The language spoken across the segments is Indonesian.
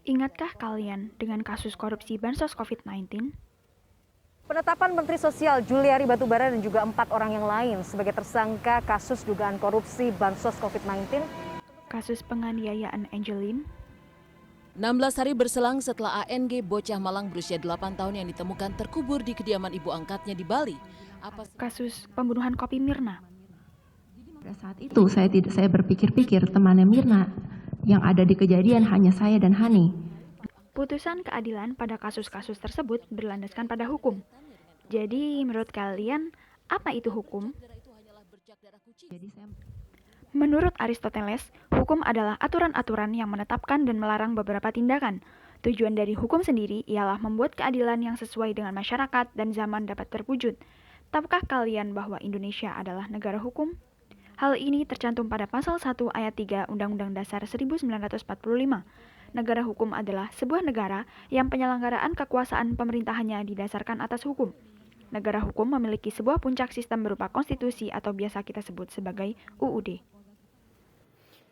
Ingatkah kalian dengan kasus korupsi bansos COVID-19? Penetapan Menteri Sosial Juliari Batubara dan juga 4 orang yang lain sebagai tersangka kasus dugaan korupsi bansos COVID-19. Kasus penganiayaan Angelin? 16 hari berselang setelah ANG bocah Malang berusia 8 tahun yang ditemukan terkubur di kediaman ibu angkatnya di Bali. Kasus pembunuhan Kopi Mirna? Pada saat itu saya berpikir-pikir temannya Mirna yang ada di kejadian hanya saya dan Hani. Putusan keadilan pada kasus-kasus tersebut berlandaskan pada hukum. Jadi menurut kalian apa itu hukum? Menurut Aristoteles, hukum adalah aturan-aturan yang menetapkan dan melarang beberapa tindakan. Tujuan dari hukum sendiri ialah membuat keadilan yang sesuai dengan masyarakat dan zaman dapat terwujud. Tahukah kalian bahwa Indonesia adalah negara hukum? Hal ini tercantum pada pasal 1 ayat 3 Undang-Undang Dasar 1945. Negara hukum adalah sebuah negara yang penyelenggaraan kekuasaan pemerintahannya didasarkan atas hukum. Negara hukum memiliki sebuah puncak sistem berupa konstitusi atau biasa kita sebut sebagai UUD.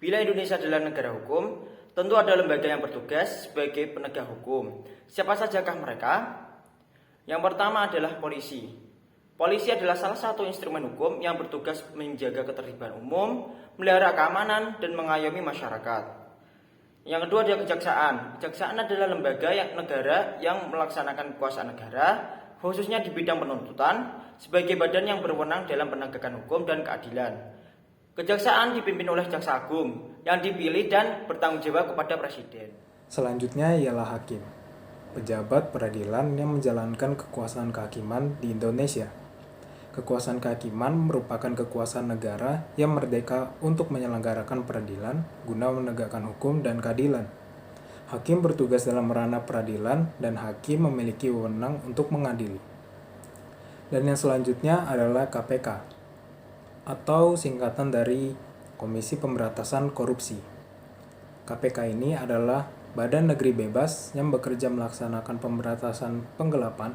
Bila Indonesia adalah negara hukum, tentu ada lembaga yang bertugas sebagai penegak hukum. Siapa sajakah mereka? Yang pertama adalah polisi. Polisi adalah salah satu instrumen hukum yang bertugas menjaga ketertiban umum, melihara keamanan, dan mengayomi masyarakat. Yang kedua adalah kejaksaan. Kejaksaan adalah lembaga negara yang melaksanakan kekuasaan negara, khususnya di bidang penuntutan, sebagai badan yang berwenang dalam penegakan hukum dan keadilan. Kejaksaan dipimpin oleh Jaksa Agung, yang dipilih dan bertanggung jawab kepada Presiden. Selanjutnya ialah hakim, pejabat peradilan yang menjalankan kekuasaan kehakiman di Indonesia. Kekuasaan kehakiman merupakan kekuasaan negara yang merdeka untuk menyelenggarakan peradilan guna menegakkan hukum dan keadilan. Hakim bertugas dalam ranah peradilan dan hakim memiliki wewenang untuk mengadili. Dan yang selanjutnya adalah KPK, atau singkatan dari Komisi Pemberantasan Korupsi. KPK ini adalah badan negeri bebas yang bekerja melaksanakan pemberantasan penggelapan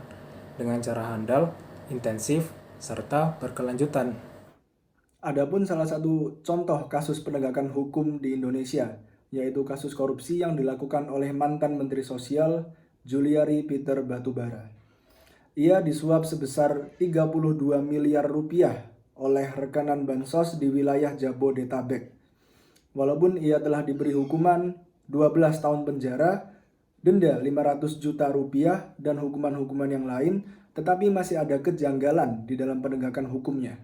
dengan cara handal, intensif, serta berkelanjutan. Adapun salah satu contoh kasus penegakan hukum di Indonesia, yaitu kasus korupsi yang dilakukan oleh mantan Menteri Sosial Juliari Peter Batubara. Ia disuap sebesar 32 miliar rupiah oleh rekanan bansos di wilayah Jabodetabek. Walaupun ia telah diberi hukuman 12 tahun penjara, denda 500 juta rupiah, dan hukuman-hukuman yang lain, tetapi masih ada kejanggalan di dalam penegakan hukumnya.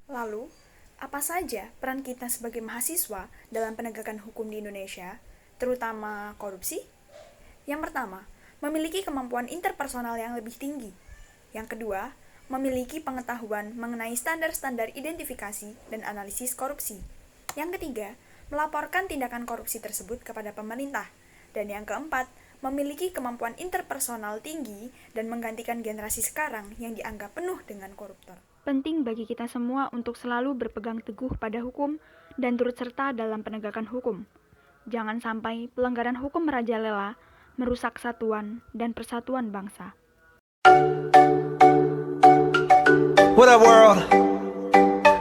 Lalu, apa saja peran kita sebagai mahasiswa dalam penegakan hukum di Indonesia, terutama korupsi? Yang pertama, memiliki kemampuan interpersonal yang lebih tinggi. Yang kedua, memiliki pengetahuan mengenai standar-standar identifikasi dan analisis korupsi. Yang ketiga, melaporkan tindakan korupsi tersebut kepada pemerintah. Dan yang keempat, memiliki kemampuan interpersonal tinggi dan menggantikan generasi sekarang yang dianggap penuh dengan koruptor. Penting bagi kita semua untuk selalu berpegang teguh pada hukum dan turut serta dalam penegakan hukum. Jangan sampai pelanggaran hukum merajalela, merusak kesatuan dan persatuan bangsa. What up, world?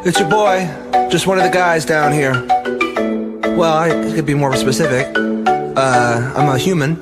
It's your boy, just one of the guys down here. Well, I could be more specific. I'm a human.